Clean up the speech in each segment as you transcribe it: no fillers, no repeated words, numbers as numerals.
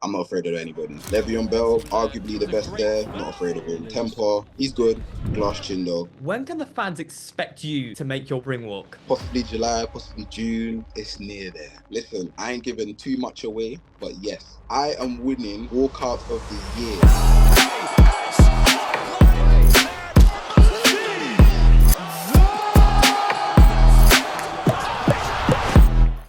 I'm not afraid of anybody. Le'Veon Bell, arguably the best there. Not afraid of him. Temper, he's good. Glass chin though. When can the fans expect you to make your ring walk? Possibly July, possibly June. It's near there. Listen, I ain't giving too much away, but yes, I am winning walkout of the year.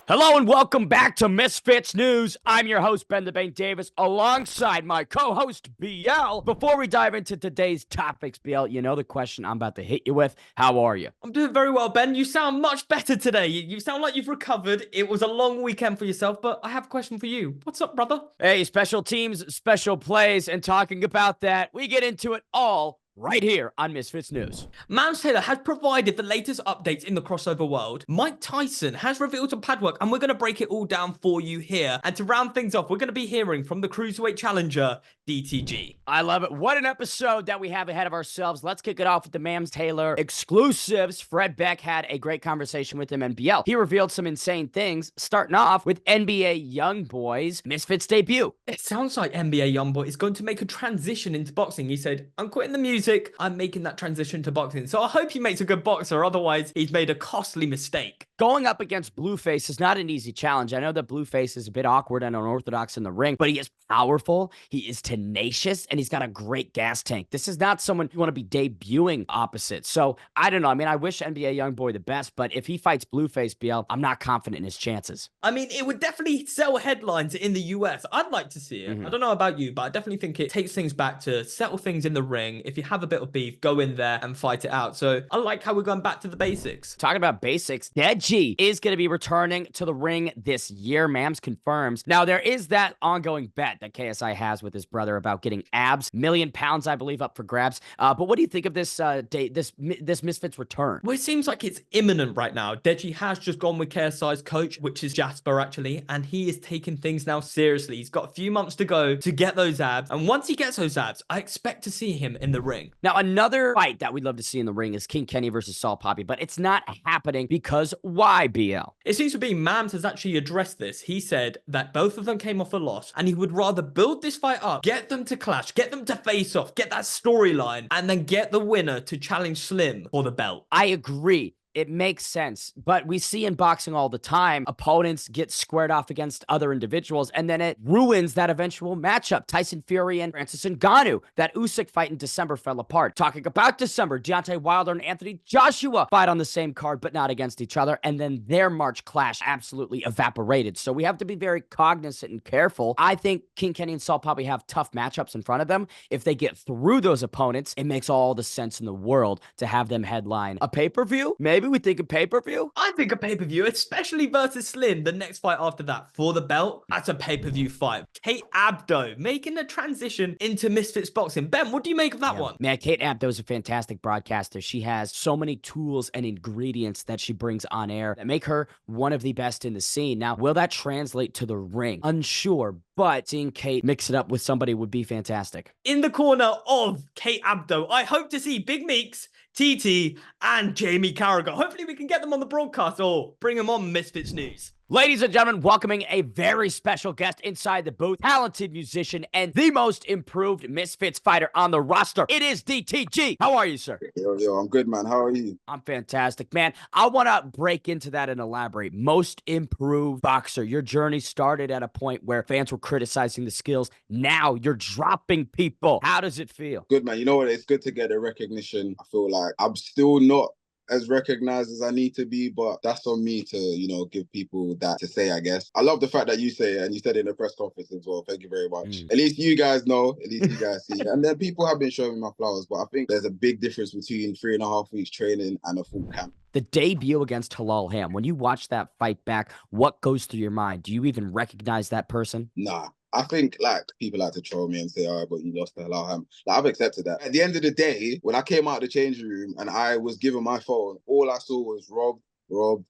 Hello and welcome back to Misfits News. I'm your host, Ben the Bank Davis, alongside my co-host, BL. Before we dive into today's topics, BL, you know the question I'm about to hit you with. How are you? I'm doing very well, Ben. You sound much better today. You sound like you've recovered. It was a long weekend for yourself, but I have a question for you. What's up, brother? Hey, special teams, special plays, and talking about that, we get into it all right here on Misfits News. Miles Taylor has provided the latest updates in the crossover world. Mike Tyson has revealed some pad work, and we're going to break it all down for you here. And to round things off, we're going to be hearing from the Cruiserweight Challenger, DTG. I love it. What an episode that we have ahead of ourselves. Let's kick it off with the Miles Taylor exclusives. Fred Beck had a great conversation with him and BL. He revealed some insane things, starting off with NBA Youngboy's Misfits debut. It sounds like NBA Youngboy is going to make a transition into boxing. He said, I'm quitting the music. I'm making that transition to boxing. So I hope he makes a good boxer. Otherwise, he's made a costly mistake. Going up against Blueface is not an easy challenge. I know that Blueface is a bit awkward and unorthodox in the ring, but he is powerful, he is tenacious, and he's got a great gas tank. This is not someone you want to be debuting opposite. So I don't know. I mean, I wish NBA Youngboy the best, but if he fights Blueface, BL, I'm not confident in his chances. I mean, it would definitely sell headlines in the US. I'd like to see it. I don't know about you, but I definitely think it takes things back to settle things in the ring. If you have a bit of beef, go in there and fight it out. So I like how we're going back to the basics. Talking about basics, DTG is going to be returning to the ring this year. Mams confirms. Now, there is that ongoing bet that KSI has with his brother about getting abs. £1,000,000, I believe, up for grabs. But what do you think of this this Misfits return? Well, it seems like it's imminent right now. Deji has just gone with KSI's coach, which is Jasper, actually, and he is taking things now seriously. He's got a few months to go to get those abs, and once he gets those abs, I expect to see him in the ring. Now, another fight that we'd love to see in the ring is King Kenny versus Saul Poppy, but it's not happening because why, BL? It seems to be Mams has actually addressed this. He said that both of them came off a loss, and he would rather build this fight up, get them to clash, get them to face off, get that storyline, and then get the winner to challenge Slim for the belt. I agree. It makes sense, but we see in boxing all the time, opponents get squared off against other individuals, and then it ruins that eventual matchup. Tyson Fury and Francis Ngannou, that Usyk fight in December fell apart. Talking about December, Deontay Wilder and Anthony Joshua fight on the same card, but not against each other, and then their March clash absolutely evaporated. So we have to be very cognizant and careful. I think King Kenny and Saul Poppy have tough matchups in front of them. If they get through those opponents, it makes all the sense in the world to have them headline a pay-per-view. Maybe we think a pay-per-view? I think a pay-per-view, especially versus Slim, the next fight after that for the belt, that's a pay-per-view fight. Kate Abdo making the transition into Misfits Boxing. Ben, what do you make of that one? Man, Kate Abdo is a fantastic broadcaster. She has so many tools and ingredients that she brings on air that make her one of the best in the scene. Now, will that translate to the ring? Unsure, but seeing Kate mix it up with somebody would be fantastic. In the corner of Kate Abdo, I hope to see Big Meeks, TT, and Jamie Carragher. Hopefully we can get them on the broadcast or bring them on Misfits News. Ladies and gentlemen, welcoming a very special guest inside the booth, talented musician and the most improved Misfits fighter on the roster. It is DTG. How are you, sir? Yo, I'm good, man. How are you? I'm fantastic, man. I want to break into that and elaborate. Most improved boxer. Your journey started at a point where fans were criticizing the skills. Now you're dropping people. How does it feel? Good, man. You know what? It's good to get the recognition. I feel like I'm still not as recognized as I need to be, but that's on me to, give people that to say, I guess. I love the fact that you say it, and you said it in the press conference as well. Thank you very much. At least you guys know, at least you guys see. And then people have been showing me my flowers, but I think there's a big difference between 3.5 weeks training and a full camp. The debut against Halal Ham, when you watch that fight back, what goes through your mind? Do you even recognize that person? Nah. I think people like to troll me and say, all right, but you lost to Halal Ham. I've accepted that. At the end of the day, when I came out of the changing room and I was given my phone, all I saw was robbed.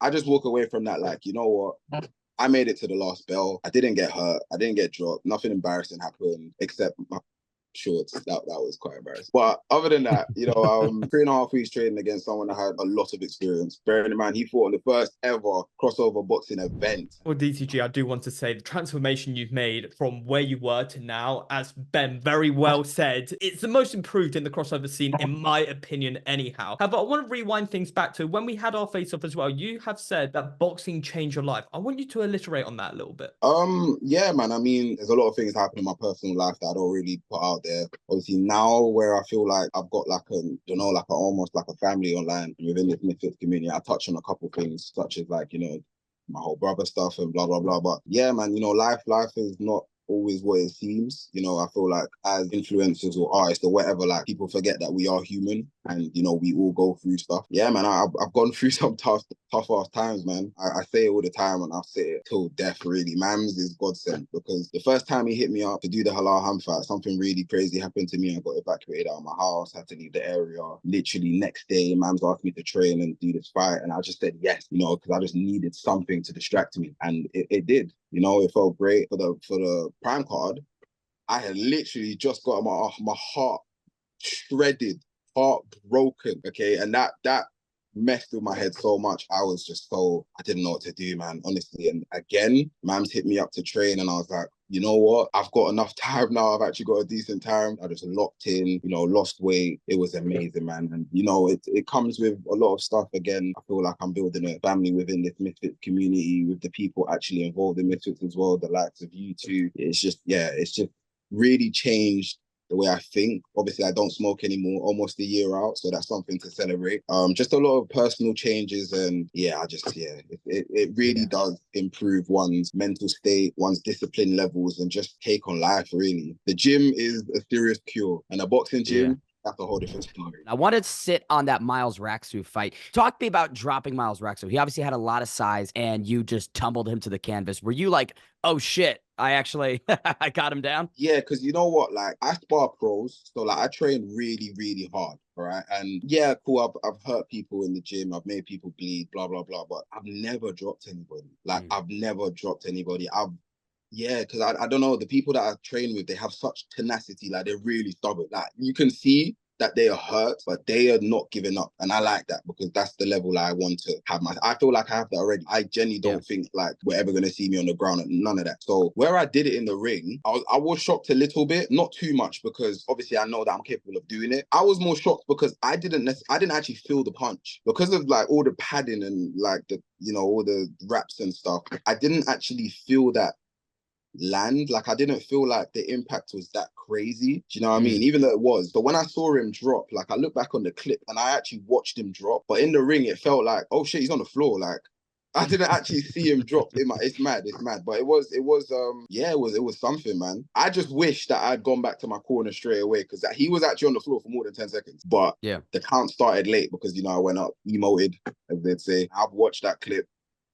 I just walk away from that you know what? I made it to the last bell. I didn't get hurt. I didn't get dropped. Nothing embarrassing happened except shorts. That was quite embarrassing. But other than that, you know, 3.5 weeks training against someone that had a lot of experience. Bearing in mind, he fought on the first ever crossover boxing event. Well, DTG, I do want to say the transformation you've made from where you were to now, as Ben very well said, it's the most improved in the crossover scene, in my opinion, anyhow. However, I want to rewind things back to when we had our face-off as well. You have said that boxing changed your life. I want you to alliterate on that a little bit. Yeah, man. I mean, there's a lot of things happening in my personal life that I don't really put out there. Obviously, now where I feel like I've got like almost like a family online within this Misfits community, I touch on a couple things such as like, you know, my whole brother stuff and blah, blah, blah. But yeah, man, you know, life is not always what it seems. You know, I feel like as influencers or artists or whatever, like people forget that we are human and, you know, we all go through stuff. Yeah, man, I've gone through some tough ass times, man. I say it all the time and I'll say it till death, really. Mams is godsend because the first time he hit me up to do the halal ham fight, something really crazy happened to me. I got evacuated out of my house, had to leave the area. Literally next day, Mams asked me to train and do this fight. And I just said yes, you know, because I just needed something to distract me. And it did. You know, it felt great for the prime card. I had literally just got my heart shredded, heartbroken. Okay, and that messed with my head so much. I didn't know what to do, man, honestly. And again, Mams hit me up to train, and I was like, you know what? I've got enough time now. I've actually got a decent time. I just locked in, you know, lost weight. It was amazing, man. And, you know, it comes with a lot of stuff. Again, I feel like I'm building a family within this Misfits community with the people actually involved in Misfits as well, the likes of you two. It's just really changed the way I think. Obviously, I don't smoke anymore, almost a year out. So that's something to celebrate. Just a lot of personal changes. And yeah, it really does improve one's mental state, one's discipline levels, and just take on life, really. The gym is a serious cure. And a boxing gym, that's a whole different story. I wanted to sit on that Miles Raxu fight. Talk to me about dropping Miles Raxu. He obviously had a lot of size, and you just tumbled him to the canvas. Were you like, oh shit, I actually I got him down? Yeah, because you know what? Like, I spar pros, so like I train really, really hard. All right. And yeah, cool. I've hurt people in the gym. I've made people bleed, blah, blah, blah. But I've never dropped anybody. Like, I've never dropped anybody. Yeah, because I don't know, the people that I train with, they have such tenacity, like they're really stubborn. Like you can see that they are hurt, but they are not giving up. And I like that because that's the level I want to have. I feel like I have that already. I genuinely don't think like we're ever going to see me on the ground, none of that. So where I did it in the ring, I was shocked a little bit, not too much because obviously I know that I'm capable of doing it. I was more shocked because I didn't actually feel the punch because of like all the padding and like the, you know, all the wraps and stuff. I didn't actually feel that land. Like I didn't feel like the impact was that crazy. Do you know what I mean? Even though it was. But when I saw him drop, like I look back on the clip and I actually watched him drop. But in the ring, it felt like, oh shit, he's on the floor. Like I didn't actually see him drop. It's mad. But it was something, man. I just wish that I'd gone back to my corner straight away because he was actually on the floor for more than 10 seconds. But the count started late because, you know, I went up, emoted, as they'd say. I've watched that clip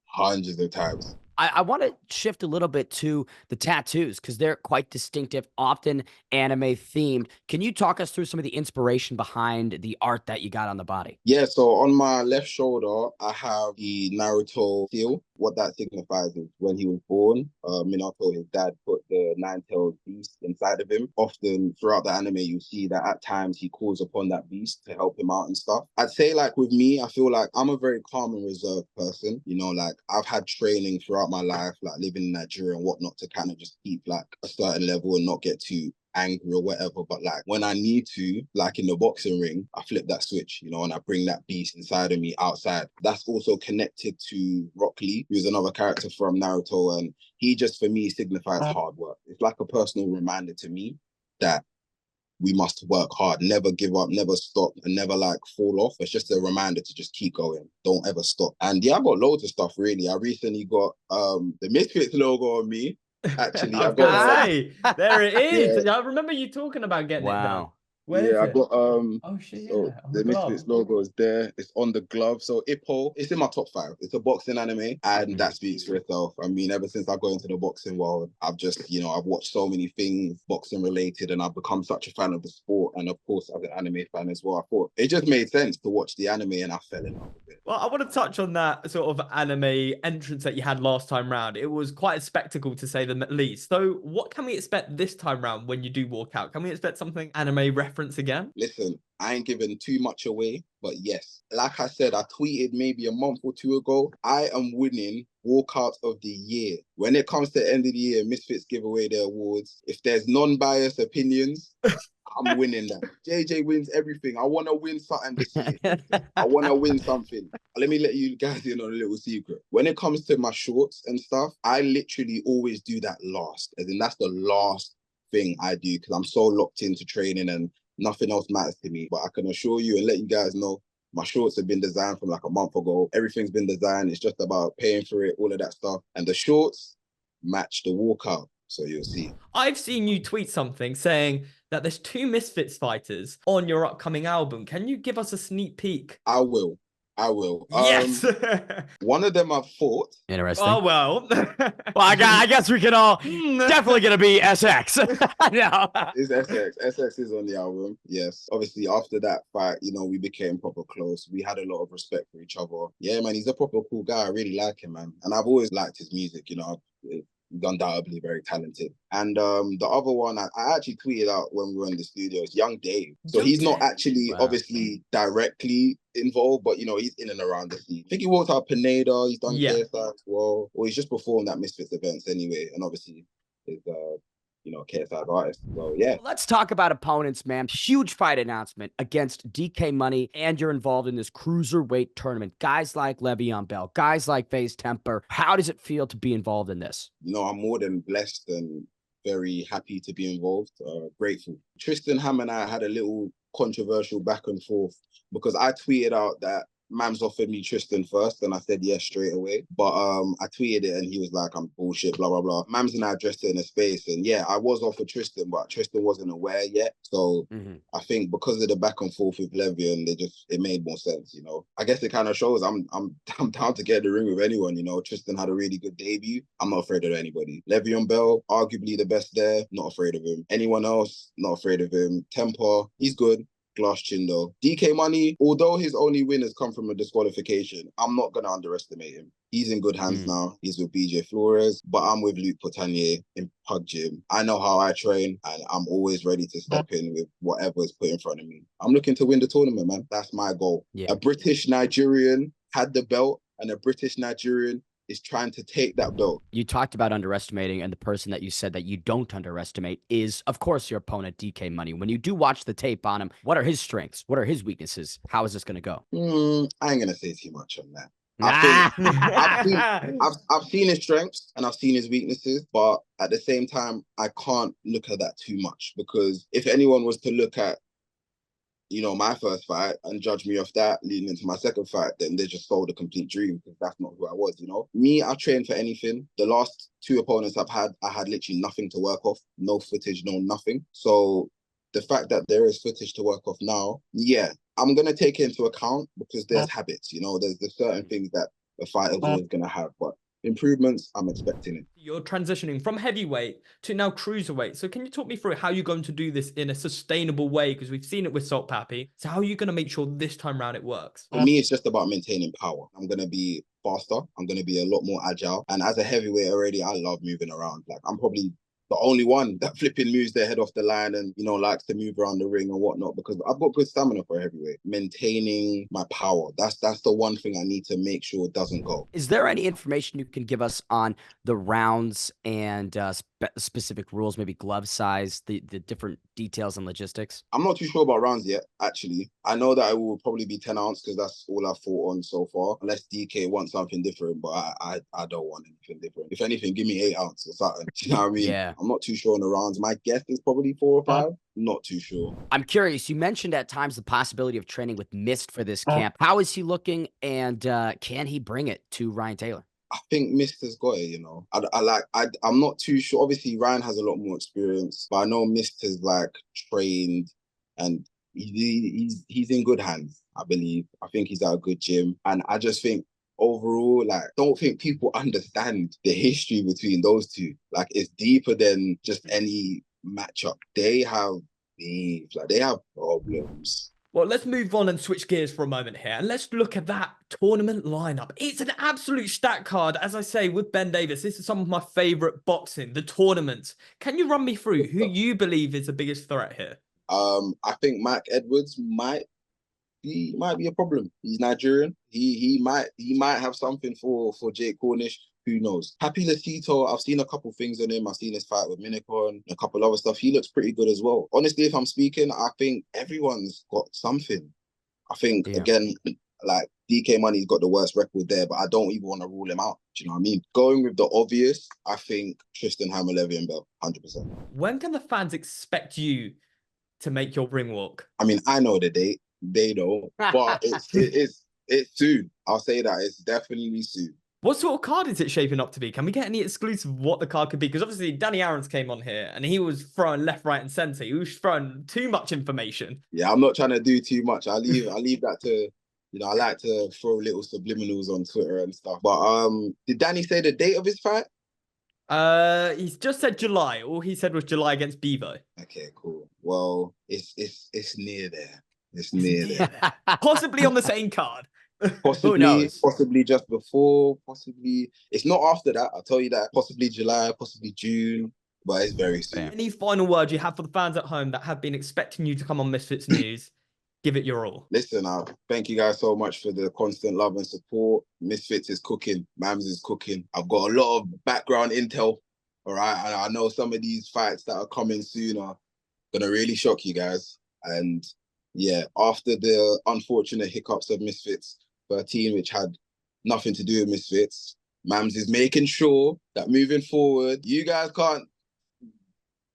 hundreds of times. I want to shift a little bit to the tattoos because they're quite distinctive, often anime themed. Can you talk us through some of the inspiration behind the art that you got on the body? Yeah, so on my left shoulder, I have the Naruto seal. What that signifies is when he was born, Minato, his dad, put the nine-tailed beast inside of him. Often throughout the anime, you see that at times he calls upon that beast to help him out and stuff. I'd say like with me, I feel like I'm a very calm and reserved person. You know, like I've had training throughout my life, like living in Nigeria and whatnot, to kind of just keep like a certain level and not get too angry or whatever. But like when I need to, like in the boxing ring, I flip that switch, you know, and I bring that beast inside of me outside. That's also connected to Rock Lee, who's another character from Naruto, and he just for me signifies hard work. It's like a personal reminder to me that we must work hard, never give up, never stop, and never like fall off. It's just a reminder to just keep going. Don't ever stop. And yeah, I got loads of stuff really. I recently got the Misfits logo on me. Actually, I've got to say, there it is. Yeah. I remember you talking about getting it done. Where is Yeah, I it? got Oh shit, so yeah, on the the glove. Misfits logo is there. It's on the glove. So Ippo, it's in my top 5. It's a boxing anime, and that speaks for itself. I mean, ever since I got into the boxing world, I've just, I've watched so many things boxing related, and I've become such a fan of the sport. And of course, as an anime fan as well, I thought it just made sense to watch the anime, and I fell in love with it. Well, I want to touch on that sort of anime entrance that you had last time round. It was quite a spectacle, to say the least. So what can we expect this time round when you do walk out? Can we expect something anime reference again? Listen, I ain't giving too much away, but yes, like I said, I tweeted maybe a month or 2 ago, I am winning walkout of the year. When it comes to the end of the year, Misfits give away their awards. If there's non-biased opinions, I'm winning that. JJ wins everything. I want to win something this year. I want to win something. Let me let you guys in on a little secret. When it comes to my shorts and stuff, I literally always do that last. As in, that's the last thing I do because I'm so locked into training and nothing else matters to me. But I can assure you and let you guys know, my shorts have been designed from like a month ago. Everything's been designed. It's just about paying for it, all of that stuff. And the shorts match the walkout. So you'll see. I've seen you tweet something saying that there's 2 Misfits fighters on your upcoming album. Can you give us a sneak peek? I will. Yes. One of them I've fought. Interesting. Oh well. Well, I guess we can all definitely gonna be SX. No. It's SX. SX is on the album. Yes. Obviously, after that fight, we became proper close. We had a lot of respect for each other. Yeah, man, he's a proper cool guy. I really like him, man. And I've always liked his music. He's undoubtedly very talented. And the other one, I actually tweeted out when we were in the studio, is Young Dave. So he's not actually obviously directly involved, but he's in and around the scene. I think he walked out Pineda, he's done KSI as well. Or he's just performed at Misfits events anyway. And obviously is KSI's artist. So yeah. Let's talk about opponents, man. Huge fight announcement against DK Money, and you're involved in this cruiserweight tournament. Guys like Le'Veon Bell, guys like FaZe Temper. How does it feel to be involved in this? I'm more than blessed and very happy to be involved. Grateful. Tristan Ham and I had a little controversial back and forth because I tweeted out that Mams offered me Tristan first, and I said yes straight away. But I tweeted it, and he was like, "I'm bullshit," blah blah blah. Mams and I addressed it in a space, and yeah, I was offered Tristan, but Tristan wasn't aware yet. So I think because of the back and forth with Le'Veon, it made more sense. I guess it kind of shows I'm down to get in the ring with anyone. Tristan had a really good debut. I'm not afraid of anybody. Le'Veon Bell, arguably the best there. Not afraid of him. Anyone else? Not afraid of him. Temper, he's good. Glass chin though. DK Money, although his only win has come from a disqualification, I'm not going to underestimate him. He's in good hands now. He's with BJ Flores, but I'm with Luke Potanier in Pug Gym. I know how I train, and I'm always ready to step in with whatever is put in front of me. I'm looking to win the tournament, man. That's my goal. Yeah. A British Nigerian had the belt, and a British Nigerian is trying to take that belt. You talked about underestimating, and the person that you said that you don't underestimate is, of course, your opponent, DK Money. When you do watch the tape on him, what are his strengths? What are his weaknesses? How is this going to go? I ain't going to say too much on that. I've seen his strengths and I've seen his weaknesses, but at the same time, I can't look at that too much because if anyone was to look at my first fight and judge me off that leading into my second fight, then they just sold a complete dream because that's not who I was, Me, I train for anything. The last 2 opponents I had literally nothing to work off, no footage, no nothing. So the fact that there is footage to work off now, yeah, I'm going to take it into account because there's habits, there's certain things that a fighter's always going to have, but improvements, I'm expecting it. You're transitioning from heavyweight to now cruiserweight. So can you talk me through how you're going to do this in a sustainable way? Because we've seen it with Salt Pappy. So how are you going to make sure this time around it works? For me, it's just about maintaining power. I'm going to be faster. I'm going to be a lot more agile. And as a heavyweight already, I love moving around. Like I'm probably the only one that flipping moves their head off the line and, likes to move around the ring and whatnot because I've got good stamina for a heavyweight. Maintaining my power. That's the one thing I need to make sure doesn't go. Is there any information you can give us on the rounds and specific rules, maybe glove size, the different details and logistics? I'm not too sure about rounds yet, actually. I know that it will probably be 10 ounce because that's all I've fought on so far. Unless DK wants something different, but I don't want anything different. If anything, give me 8 ounce or something. Do you know what I mean? Yeah. I'm not too sure on the rounds. My guess is probably 4 or 5. Not too sure. I'm curious. You mentioned at times the possibility of training with Mist for this camp. How is he looking, and can he bring it to Ryan Taylor? I think Mist has got it, I'm not too sure. Obviously, Ryan has a lot more experience, but I know Mist has trained and he's in good hands, I believe. I think he's at a good gym, and I just think overall, like, don't think people understand the history between those two. Like, it's deeper than just any matchup. They have beef, like they have problems. Well, let's move on and switch gears for a moment here. And let's look at that tournament lineup. It's an absolute stat card, as I say, with Ben Davis. This is some of my favorite boxing, the tournaments. Can you run me through who you believe is the biggest threat here? I think Mike Edwards might be a problem. He's Nigerian. He might have something for Jake Cornish. Who knows? Happy Latito, I've seen a couple things on him. I've seen his fight with Minicon, a couple other stuff. He looks pretty good as well. Honestly, if I'm speaking, I think everyone's got something. I think, again, like DK Money's got the worst record there, but I don't even want to rule him out. Do you know what I mean? Going with the obvious, I think Tristan Hammer-Levian Bell, 100%. When can the fans expect you to make your ring walk? I mean, I know the date. They know, but it's soon. I'll say that. It's definitely soon. What sort of card is it shaping up to be? Can we get any exclusive of what the card could be? Because obviously Danny Aaron's came on here and he was throwing left, right, and centre. He was throwing too much information. Yeah, I'm not trying to do too much. I leave that to, you know, I like to throw little subliminals on Twitter and stuff. But did Danny say the date of his fight? He's just said July. All he said was July against Bevo. Okay, cool. Well, it's near there. It's near there. Possibly on the same card. Possibly just before, possibly. It's not after that, I'll tell you that. Possibly July, possibly June, but it's very soon. Any final words you have for the fans at home that have been expecting you to come on Misfits News? Give it your all. Listen, thank you guys so much for the constant love and support. Misfits is cooking. Mams is cooking. I've got a lot of background intel, all right? And I know some of these fights that are coming soon are going to really shock you guys. And yeah, after the unfortunate hiccups of Misfits 13, which had nothing to do with Misfits, Mams is making sure that moving forward, you guys can't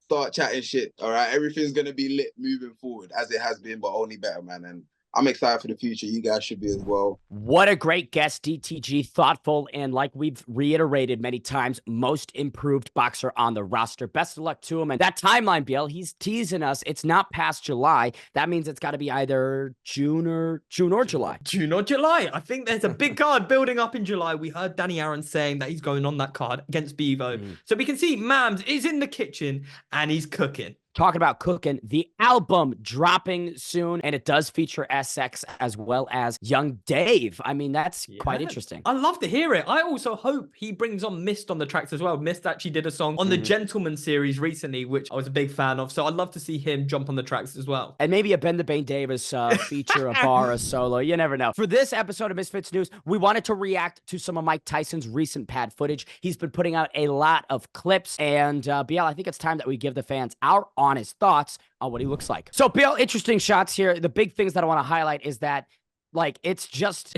start chatting shit, all right? Everything's going to be lit moving forward, as it has been, but only better, man. And I'm excited for the future. You guys should be as well. What a great guest, DTG. Thoughtful, and like we've reiterated many times, most improved boxer on the roster. Best of luck to him. And that timeline, Bill, he's teasing us. It's not past July. That means it's got to be either June or July. June or July. I think there's a big card building up in July. We heard Danny Aaron saying that he's going on that card against Bevo. So we can see Mams is in the kitchen and he's cooking. Talking about cooking, the album dropping soon, and it does feature SX as well as Young Dave. I mean, that's quite interesting. I love to hear it. I also hope he brings on Mist on the tracks as well. Mist actually did a song on the Gentleman series recently, which I was a big fan of. So I'd love to see him jump on the tracks as well. And maybe a Ben the Bane Davis feature, a bar, a solo. You never know. For this episode of Misfits News, we wanted to react to some of Mike Tyson's recent pad footage. He's been putting out a lot of clips. And BL, I think it's time that we give the fans our honest thoughts on what he looks like. So, BL, interesting shots here. The big things that I want to highlight is that, like, it's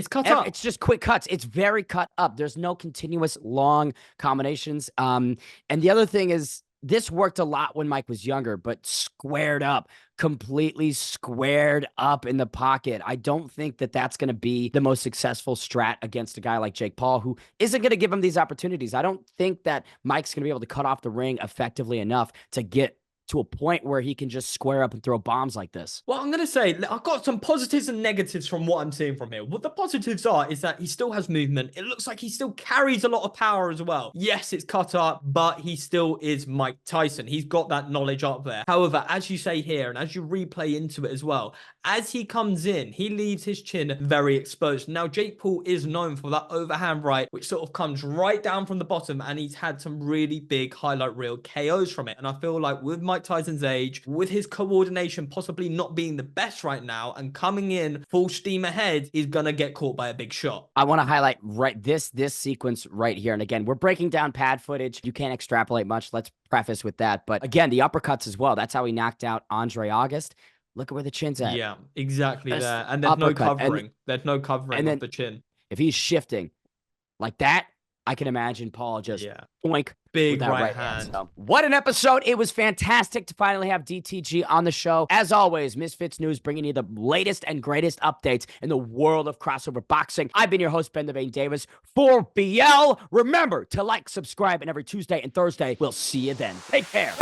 cut up. It's just quick cuts. It's very cut up. There's no continuous long combinations. And the other thing is, this worked a lot when Mike was younger, but squared up, completely squared up in the pocket. I don't think that that's going to be the most successful strat against a guy like Jake Paul, who isn't going to give him these opportunities. I don't think that Mike's going to be able to cut off the ring effectively enough to get to a point where he can just square up and throw bombs like this. Well, I'm going to say, I've got some positives and negatives from what I'm seeing from here. What the positives are is that he still has movement. It looks like he still carries a lot of power as well. Yes, it's cut up, but he still is Mike Tyson. He's got that knowledge up there. However, as you say here, and as you replay into it as well, as he comes in, he leaves his chin very exposed. Now, Jake Paul is known for that overhand right, which sort of comes right down from the bottom, and he's had some really big highlight reel KOs from it. And I feel like with Mike Tyson's age, with his coordination possibly not being the best right now and coming in full steam ahead, he's gonna get caught by a big shot. I want to highlight this sequence right here. And again, we're breaking down pad footage. You can't extrapolate much. Let's preface with that. But again, the uppercuts as well. That's how he knocked out Andre August. Look at where the chin's at. Yeah, exactly there. And there's no covering. There's no covering of the chin. If he's shifting like that, I can imagine Paul just oink. Big right hand. So, what an episode. It was fantastic to finally have DTG on the show. As always, Misfits News bringing you the latest and greatest updates in the world of crossover boxing. I've been your host, Ben the Bane Davis. For BL, remember to like, subscribe, and every Tuesday and Thursday, we'll see you then. Take care.